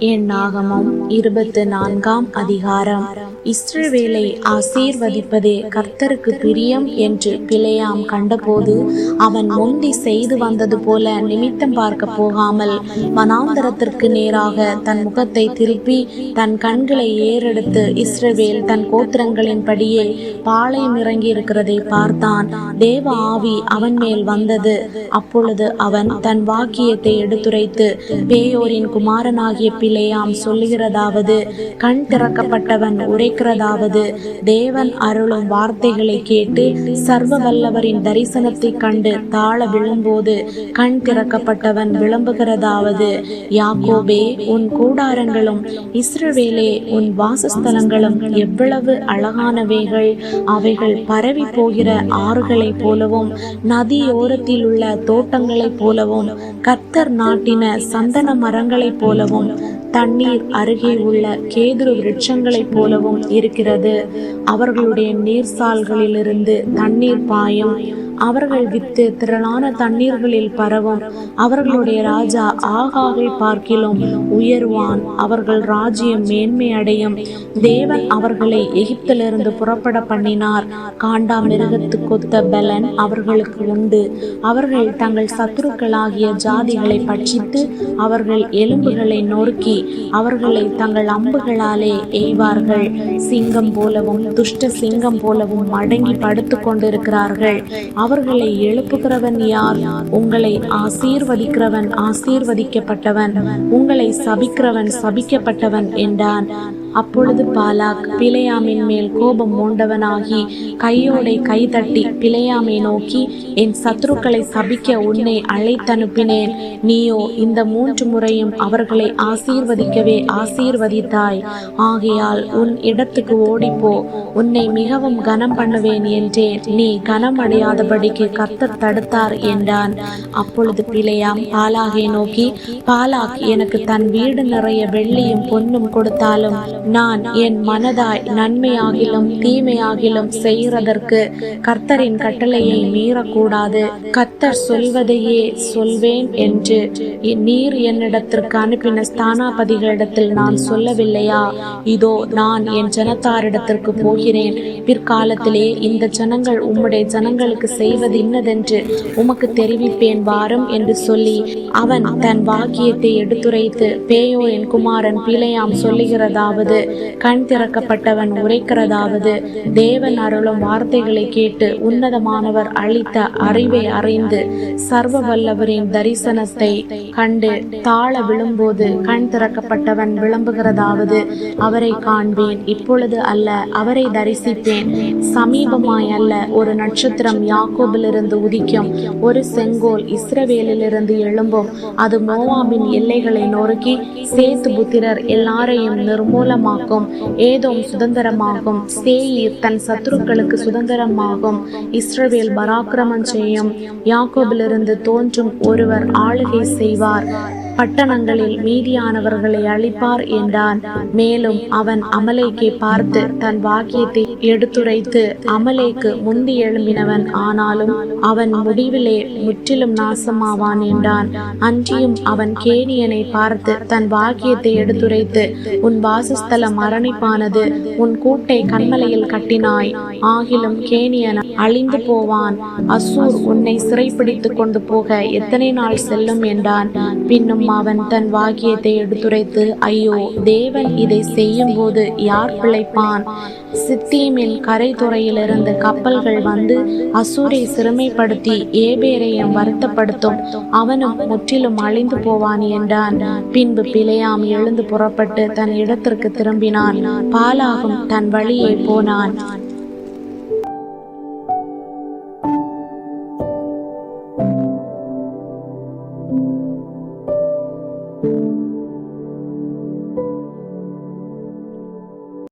என்னாகமம் 24 அதிகாரம். இஸ்ரவேலை ஆசீர்வதிப்பதே கர்த்தருக்கு பிரியம் என்று பிலேயாம் கண்டபோது அவன் முந்தி செய்து வந்தது போல நிமித்தம் பார்க்க போகாமல் வனாந்தரத்திற்கு நேராக தன் முகத்தை திருப்பி தன் கண்களை ஏறெடுத்து இஸ்ரவேல் தன் கோத்திரங்களின் படியே பாளையம் இறங்கி இருக்கிறதை பார்த்தான். தேவ ஆவி அவன் மேல் வந்தது. அப்பொழுது அவன் தன் வாக்கியத்தை எடுத்துரைத்து, பேயோரின் குமாரனாகிய பிலேயாம் சொல்லுகிறதாவது, கண் திறக்கப்பட்டவன் உரைக்கிறதாவது, தேவன் அருளும் வார்த்தைகளை கேட்டு சர்வ வல்லவரின் தரிசனத்தை கண்டு தாழ விழும்போது கண் திறக்கப்பட்டவன் விளம்புகிறதாவது, யாக்கோபே உன் கூடாரங்களும் இஸ்ரவேலே உன் வாசஸ்தலங்களும் எவ்வளவு அழகானவைகள்! அவைகள் பரவி போகிற ஆறுகளைப் போலவும் நதியோரத்தில் உள்ள தோட்டங்களைப் போலவும் கர்த்தர் நாட்டின சந்தன மரங்களைப் போலவும் தண்ணீர் அருகே உள்ள கேதுரு விருட்சங்களைப் போலவும் இருக்கிறது. அவர்களுடைய நீர்சால்களிலிருந்து தண்ணீர் பாயும். அவர்கள் வித்து திரளான தண்ணீர்களில் பரவும். அவர்களுடைய ராஜா ஆகாகை பார்க்கிலும் உயர்வான். அவர்கள் ராஜ்யம் மேன்மை அடையும். தேவன் அவர்களை எகிப்திலிருந்து புறப்பட பண்ணினார். காண்டா மிருகத்து கொத்த பலன் அவர்களுக்கு உண்டு. அவர்கள் தங்கள் சத்துருக்களாகிய ஜாதிகளை பட்சித்து அவர்கள் எலும்புகளை நொறுக்கி அவர்களை தங்கள் அம்புகளாலே எய்வார்கள். சிங்கம் போலவும் துஷ்ட சிங்கம் போலவும் மடங்கி படுத்து கொண்டிருக்கிறார்கள். அவர்களை எழுப்புகிறவன் யார்? உங்களை ஆசீர்வதிக்கிறவன் ஆசீர்வதிக்கப்பட்டவன், உங்களை சபிக்கிறவன் சபிக்கப்பட்டவன் என்றான். அப்பொழுது பாலாக் பிலேயாமின் மேல் கோபம் மூண்டவனாகி கையோடை கை தட்டி பிலேயாமை நோக்கி, என் சத்துருக்களை சபிக்க உன்னை அழைத்தனுப்பினேன். நீயோ இந்த 3 முறையும் அவர்களை ஆசீர்வதிக்கவே ஆசீர்வதித்தாய். ஆகையால் உன் இடத்துக்கு ஓடிப்போ, உன்னை மிகவும் கனம் பண்ணுவேன் என்றேன். நீ கனம் அடையாதபடிக்கு கர்த்தர் தடுத்தார் என்றான். அப்பொழுது பிலேயாம் பாலாகை நோக்கி, பாலாக் எனக்கு தன் வீடு நிறைய வெள்ளியும் பொன்னும் கொடுத்தாலும் நான் என் மனதாய் நன்மையாகிலும் தீமையாகிலும் செய்கிறதற்கு கர்த்தரின் கட்டளையை மீறக்கூடாது. கர்த்தர் சொல்வதையே சொல்வேன் என்று நீர் என்னிடத்திற்கு அனுப்பின ஸ்தானாபதிகளிடத்தில் நான் சொல்லவில்லையா? இதோ நான் என் ஜனத்தாரிடத்திற்கு போகிறேன். பிற்காலத்திலே இந்த ஜனங்கள் உம்முடைய ஜனங்களுக்கு செய்வது இன்னதென்று உமக்கு தெரிவிப்பேன் வாரும் என்று சொல்லி அவன் தன் வாக்கியத்தை எடுத்துரைத்து, பேயோரின் குமாரன் பிலேயாம் சொல்லுகிறதாவது, கண் திறக்கப்பட்டவன் உரைக்கிறதாவது, தேவன் அருளும் வார்த்தைகளை கேட்டு உன்னதமானவர் அளித்த அறிவை அறிந்து சர்வ வல்லவரின் தரிசனத்தை கண்டு தாழ விழும்போது கண் திறக்கப்பட்டவன் விளம்புகிறதாவது, அவரை காண்பேன். இப்பொழுது அல்ல, அவரை தரிசிப்பேன். சமீபமாய் அல்ல, ஒரு நட்சத்திரம் யாக்கோபிலிருந்து உதிக்கும், ஒரு செங்கோல் இஸ்ரவேலிலிருந்து எழும்பும். அது மோவாபின் எல்லைகளை நொறுக்கி சேத்து புத்திரர் எல்லாரையும் நிர்மூலமாக்கும். ஏதோம் சுதந்திரமாகும். சேயீர் தன் சத்துருக்களுக்கு சுதந்திரமாகும். இஸ்ரவேல் பராக்கிரமம் செய்யும். யாக்கோபிலிருந்து தோன்றும் ஒருவர் ஆளுகை செய்வார். பட்டணங்களில் மீதியானவர்களை அழிப்பார் என்றான். மேலும் அவன் அமலேக்கை பார்த்து தன் வாக்கியத்தை எடுத்துரைத்து, அமலேக்கு முந்தி எழும்பினவன், ஆனாலும் அவன் முடிவிலே முற்றிலும் நாசமாவான் என்றான். அன்றியும் அவன் கேனியனை பார்த்து தன் வாக்கியத்தை எடுத்துரைத்து, உன் வாசஸ்தலம் அரணிப்பானது, உன் கூட்டை கண்மலையில் கட்டினாய். ஆகிலும் கேனியன் அழிந்து போவான். அசூர் உன்னை சிறைப்பிடித்து கொண்டு போக எத்தனை நாள் செல்லும் என்றான். பின்னும் அவன் தன் வாக்கியத்தை எடுத்துரைத்து, ஐயோ, தேவன் இதை செய்யும் போது யார் பிழைப்பான்? சித்தீமின் கரைத்துறையிலிருந்து கப்பல்கள் வந்து அசூரை சிறுமைப்படுத்தி ஏபேரையும் வருத்தப்படுத்தும். அவனும் முற்றிலும் அழிந்து போவான் என்றான். பின்பு பிலேயாம் எழுந்து புறப்பட்டு தன் இடத்திற்கு திரும்பினான். பாலாகும் தன் வழியே போனான்.